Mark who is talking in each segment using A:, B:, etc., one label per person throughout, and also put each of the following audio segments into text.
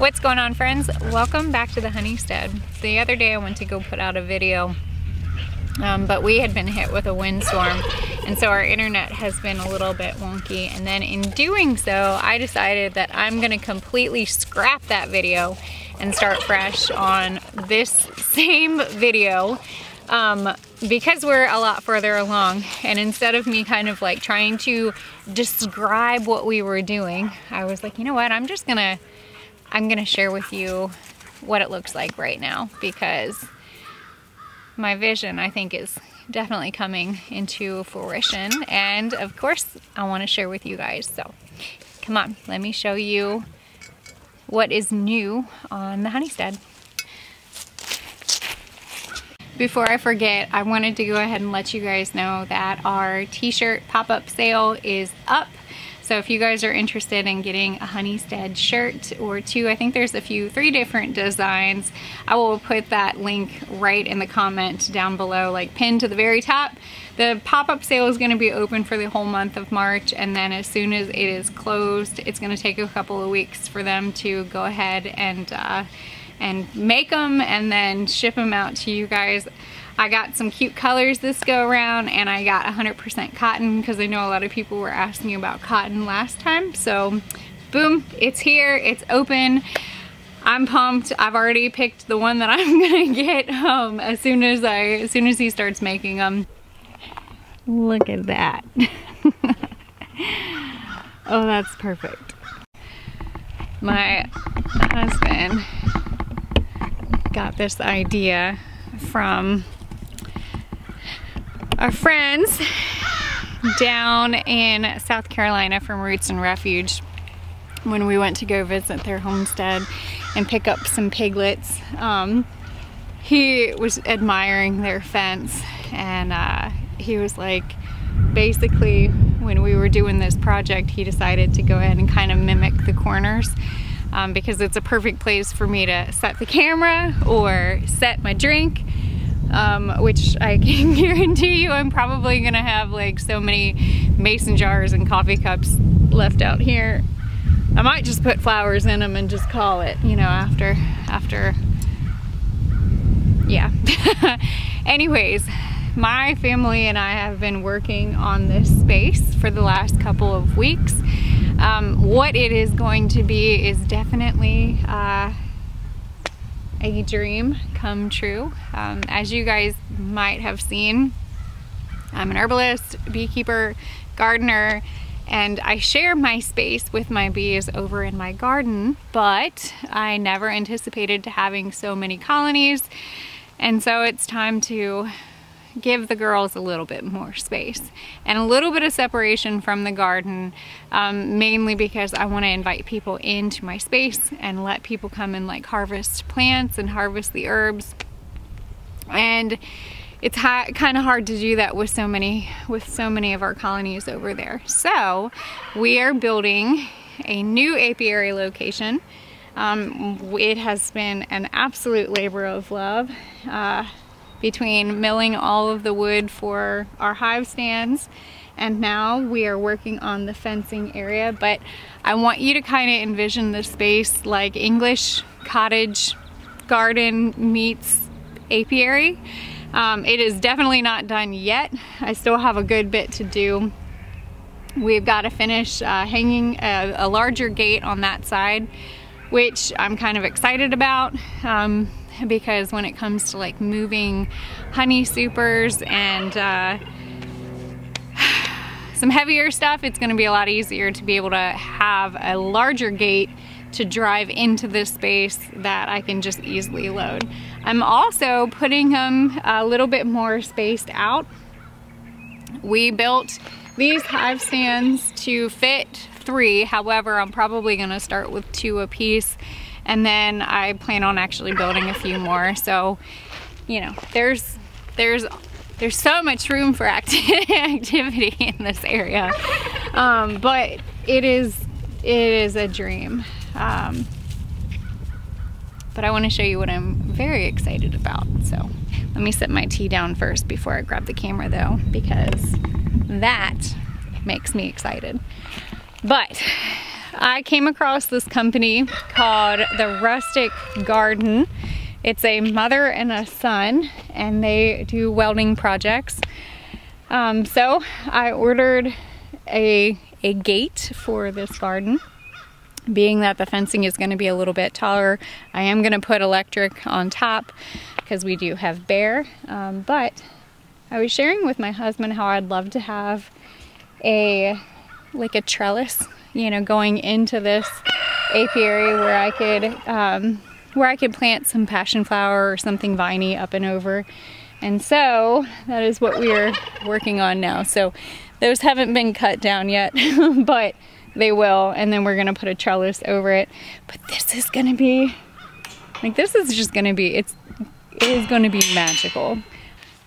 A: What's going on, friends? Welcome back to the Honeystead. The other day I went to go put out a video, but we had been hit with a windstorm, and so our internet has been a little bit wonky, and then in doing so I decided that I'm gonna completely scrap that video and start fresh on this same video because we're a lot further along. And instead of me kind of like trying to describe what we were doing, I was like, you know what, I'm gonna share with you what it looks like right now, because my vision, I think, is definitely coming into fruition, and of course I want to share with you guys. So come on, let me show you what is new on the Honeystead. Before I forget, I wanted to go ahead and let you guys know that our t-shirt pop-up sale is up. So if you guys are interested in getting a Honeystead shirt or two, I think there's three different designs. I will put that link right in the comment down below, like pinned to the very top. The pop-up sale is going to be open for the whole month of March, and then as soon as it is closed, it's going to take a couple of weeks for them to go ahead and make them and then ship them out to you guys. I got some cute colors this go around, and I got 100% cotton because I know a lot of people were asking about cotton last time. So boom, it's here, it's open. I'm pumped. I've already picked the one that I'm gonna get as soon as he starts making them. Look at that. Oh, that's perfect. My husband got this idea from our friends down in South Carolina from Roots and Refuge when we went to go visit their homestead and pick up some piglets. He was admiring their fence, and he was like, basically when we were doing this project, he decided to go ahead and kind of mimic the corners because it's a perfect place for me to set the camera or set my drink. Which I can guarantee you I'm probably gonna have like so many mason jars and coffee cups left out here. I might just put flowers in them and just call it, you know, after yeah. Anyways, my family and I have been working on this space for the last couple of weeks. What it is going to be is definitely a dream come true. As you guys might have seen, I'm an herbalist, beekeeper, gardener, and I share my space with my bees over in my garden, but I never anticipated to having so many colonies, and so it's time to give the girls a little bit more space and a little bit of separation from the garden, mainly because I want to invite people into my space and let people come and like harvest plants and harvest the herbs. And it's kind of hard to do that with so many of our colonies over there. So we are building a new apiary location. It has been an absolute labor of love. Between milling all of the wood for our hive stands, and now we are working on the fencing area. But I want you to kind of envision the space like English cottage garden meets apiary. It is definitely not done yet. I still have a good bit to do. We've got to finish hanging a larger gate on that side, which I'm kind of excited about. Because when it comes to like moving honey supers and some heavier stuff, it's going to be a lot easier to be able to have a larger gate to drive into this space that I can just easily load. I'm also putting them a little bit more spaced out. We built these hive stands to fit 3, however I'm probably going to start with 2 a piece. And then I plan on actually building a few more. So, you know, there's so much room for activity in this area. But it is a dream. But I want to show you what I'm very excited about. So let me set my tea down first before I grab the camera though, because that makes me excited. But I came across this company called The Rustic Garden. It's a mother and a son, and they do welding projects. So I ordered a gate for this garden. Being that the fencing is going to be a little bit taller, I am going to put electric on top because we do have bear. But I was sharing with my husband how I'd love to have a trellis, you know, going into this apiary where I could plant some passion flower or something viney up and over. And so that is what we are working on now. So those haven't been cut down yet, but they will. And then we're gonna put a trellis over it. But this is gonna be, like, this is just gonna be, it is gonna be magical.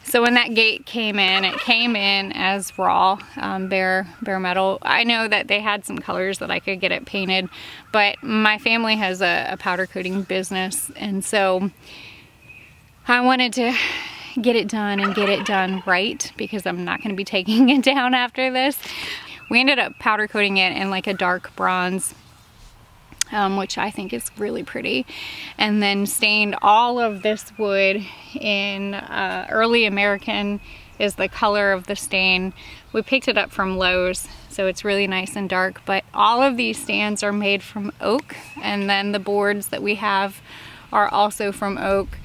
A: So when that gate came in, it came in as raw bare metal. I know that they had some colors that I could get it painted, but my family has a powder coating business, and so I wanted to get it done and get it done right because I'm not going to be taking it down after this. We ended up powder coating it in like a dark bronze, which I think is really pretty, and then stained all of this wood in early American is the color of the stain. We picked it up from Lowe's, so it's really nice and dark, but all of these stands are made from oak, and then the boards that we have are also from oak,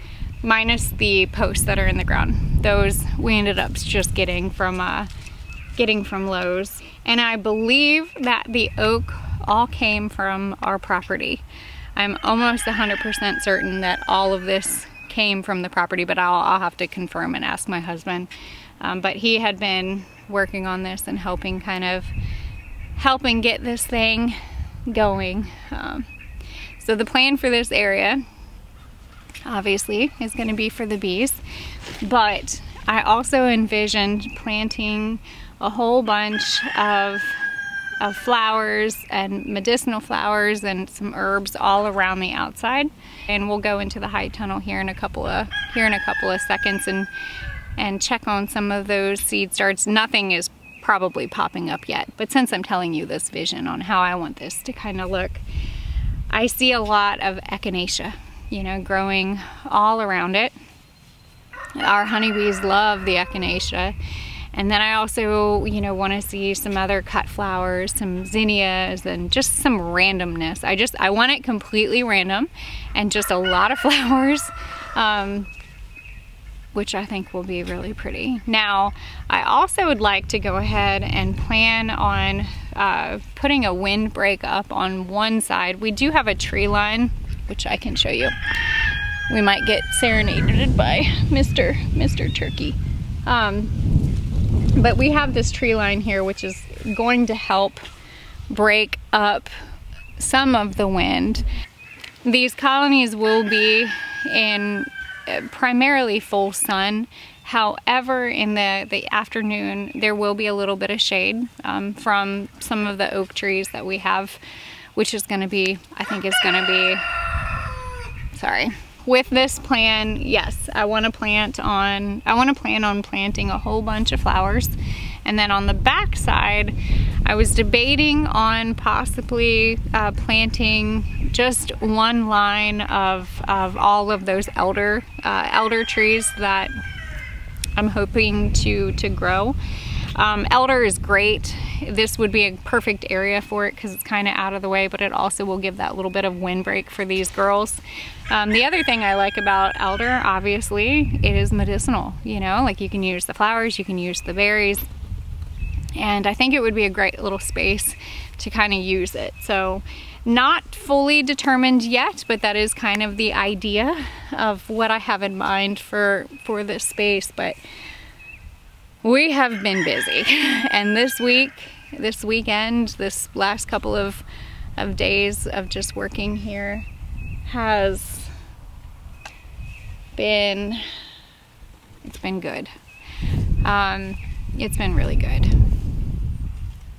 A: minus the posts that are in the ground. Those we ended up just getting from Lowe's. And I believe that the oak all came from our property. I'm almost 100% certain that all of this came from the property, but I'll have to confirm and ask my husband. But he had been working on this and helping get this thing going. So the plan for this area, obviously, is going to be for the bees, but I also envisioned planting a whole bunch of flowers and medicinal flowers and some herbs all around the outside. And we'll go into the high tunnel here in a couple of seconds and check on some of those seed starts. Nothing is probably popping up yet, but since I'm telling you this vision on how I want this to kind of look, I see a lot of echinacea, you know, growing all around it. Our honeybees love the echinacea. And then I also, you know, want to see some other cut flowers, some zinnias, and just some randomness. I want it completely random and just a lot of flowers, which I think will be really pretty. Now, I also would like to go ahead and plan on putting a windbreak up on one side. We do have a tree line, which I can show you. We might get serenaded by Mr. Turkey. But we have this tree line here, which is going to help break up some of the wind. These colonies will be in primarily full sun. However, in the afternoon, there will be a little bit of shade from some of the oak trees that we have, which is going to be, I think is going to be, sorry. With this plan, yes, I want to plan on planting a whole bunch of flowers. And then on the back side, I was debating on possibly planting just one line of all of those elder trees that I'm hoping to grow. Elder is great. This would be a perfect area for it because it's kind of out of the way, but it also will give that little bit of windbreak for these girls. The other thing I like about elder, obviously, it is medicinal. You know, like you can use the flowers, you can use the berries, and I think it would be a great little space to kind of use it. So not fully determined yet, but that is kind of the idea of what I have in mind for this space. But we have been busy, and this weekend, this last couple of days of just working here has been, it's been good. It's been really good.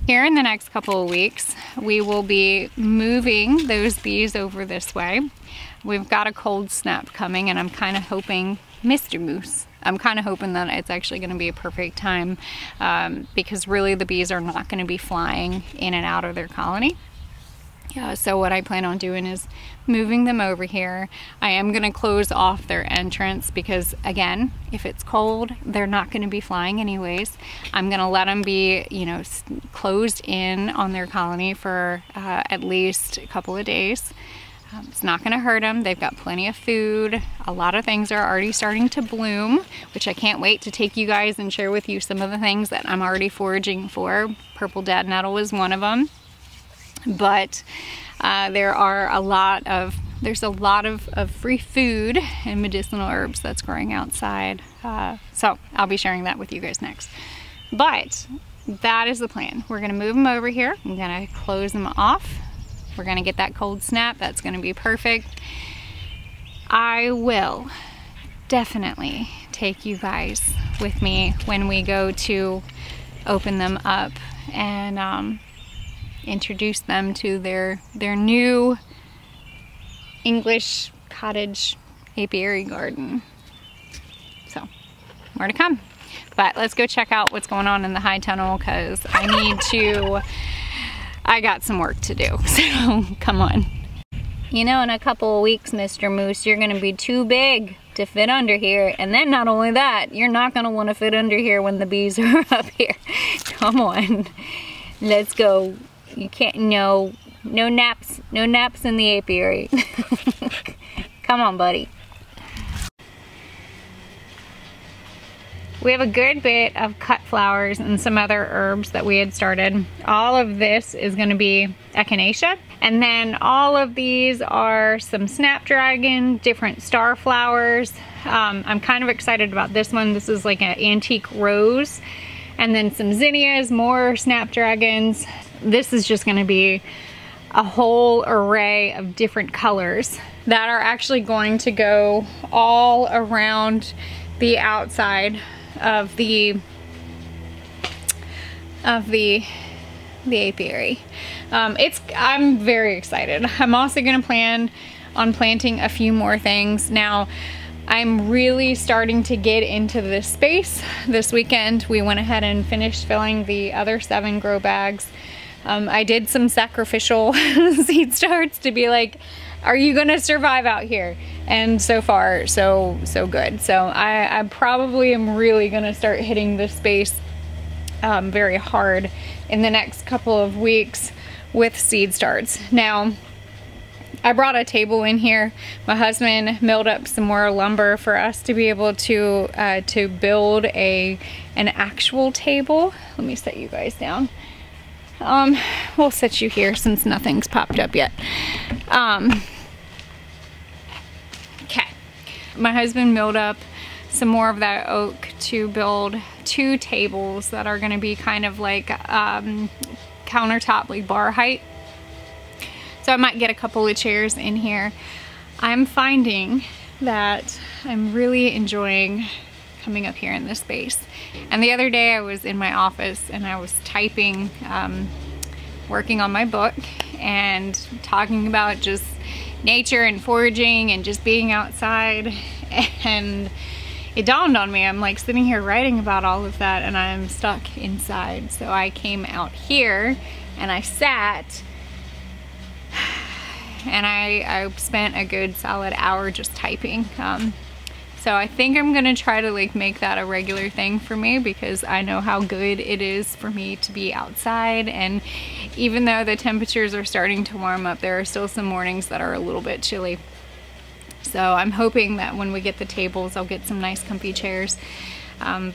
A: Here in the next couple of weeks, we will be moving those bees over this way. We've got a cold snap coming, and I'm kind of hoping, Mr. Moose, I'm kind of hoping that it's actually going to be a perfect time because really the bees are not going to be flying in and out of their colony. So what I plan on doing is moving them over here. I am going to close off their entrance because, again, if it's cold, they're not going to be flying anyways. I'm going to let them be, you know, closed in on their colony for at least a couple of days. It's not going to hurt them. They've got plenty of food. A lot of things are already starting to bloom, which I can't wait to take you guys and share with you some of the things that I'm already foraging for. Purple dead nettle is one of them. But there are there's a lot of free food and medicinal herbs that's growing outside. So I'll be sharing that with you guys next. But that is the plan. We're gonna move them over here. I'm gonna close them off. We're gonna get that cold snap. That's gonna be perfect. I will definitely take you guys with me when we go to open them up and introduce them to their new English cottage apiary garden. So more to come, but let's go check out what's going on in the high tunnel because I got some work to do. So come on. You know, in a couple of weeks, Mr. Moose, you're gonna be too big to fit under here. And then not only that, you're not gonna wanna fit under here when the bees are up here. Come on, let's go. You can't, no naps in the apiary. Come on, buddy. We have a good bit of cut flowers and some other herbs that we had started. All of this is gonna be echinacea. And then all of these are some snapdragon, different star flowers. I'm kind of excited about this one. This is like an antique rose. And then some zinnias, more snapdragons. This is just gonna be a whole array of different colors that are actually going to go all around the outside of the apiary. I'm very excited. I'm also gonna plan on planting a few more things. Now, I'm really starting to get into this space. This weekend, we went ahead and finished filling the other 7 grow bags. I did some sacrificial seed starts to be like, are you gonna survive out here? And so far, so good. So I probably am really gonna start hitting this space very hard in the next couple of weeks with seed starts. Now, I brought a table in here. My husband milled up some more lumber for us to be able to build an actual table. Let me set you guys down. We'll set you here since nothing's popped up yet. Okay. My husband milled up some more of that oak to build 2 tables that are gonna be kind of like countertop, like bar height. So I might get a couple of chairs in here. I'm finding that I'm really enjoying coming up here in this space. And the other day I was in my office and I was typing, working on my book and talking about just nature and foraging and just being outside, and it dawned on me, I'm like sitting here writing about all of that and I'm stuck inside. So I came out here and I sat and I spent a good solid hour just typing. So I think I'm gonna try to like make that a regular thing for me because I know how good it is for me to be outside. And even though the temperatures are starting to warm up, there are still some mornings that are a little bit chilly. So I'm hoping that when we get the tables, I'll get some nice comfy chairs,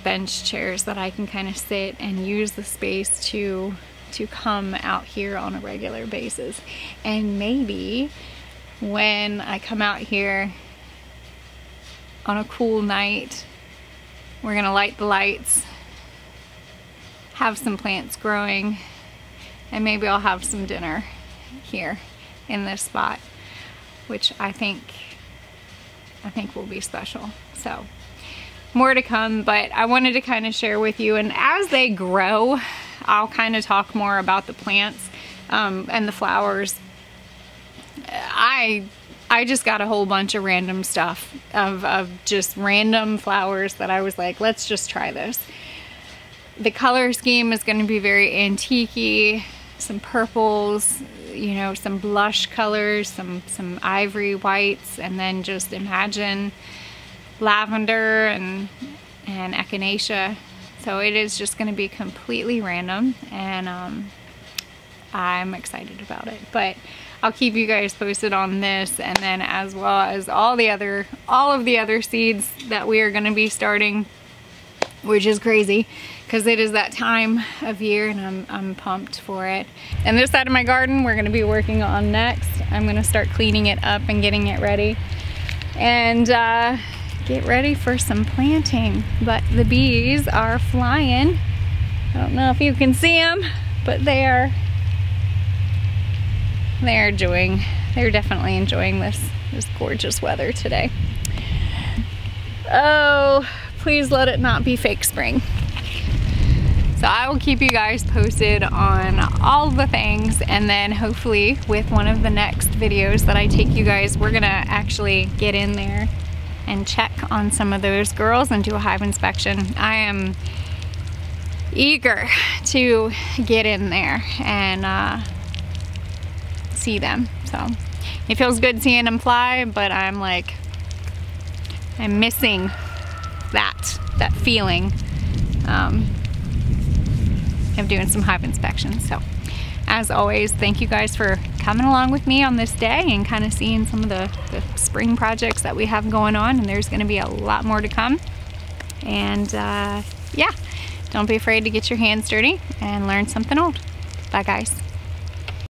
A: bench chairs that I can kind of sit and use the space to come out here on a regular basis. And maybe when I come out here on a cool night, we're gonna light the lights, have some plants growing, and maybe I'll have some dinner here in this spot, which I think will be special. So more to come, but I wanted to kind of share with you, and as they grow, I'll kind of talk more about the plants and the flowers. I just got a whole bunch of random stuff of just random flowers that I was like, let's just try this. The color scheme is going to be very antique-y, some purples, you know, some blush colors, some ivory whites, and then just imagine lavender and echinacea. So it is just going to be completely random, and I'm excited about it. But I'll keep you guys posted on this, and then as well as all of the other seeds that we are going to be starting, which is crazy because it is that time of year, and I'm pumped for it. And this side of my garden we're going to be working on next. I'm going to start cleaning it up and getting it ready, and get ready for some planting. But the bees are flying. I don't know if you can see them, but they're definitely enjoying this gorgeous weather today. Oh, please let it not be fake spring. So I will keep you guys posted on all the things, and then hopefully with one of the next videos that I take you guys, we're gonna actually get in there and check on some of those girls and do a hive inspection. I am eager to get in there and see them. So it feels good seeing them fly, but I'm missing that feeling of doing some hive inspections. So as always, thank you guys for coming along with me on this day and kind of seeing some of the spring projects that we have going on, and there's going to be a lot more to come. And yeah, don't be afraid to get your hands dirty and learn something old. Bye guys.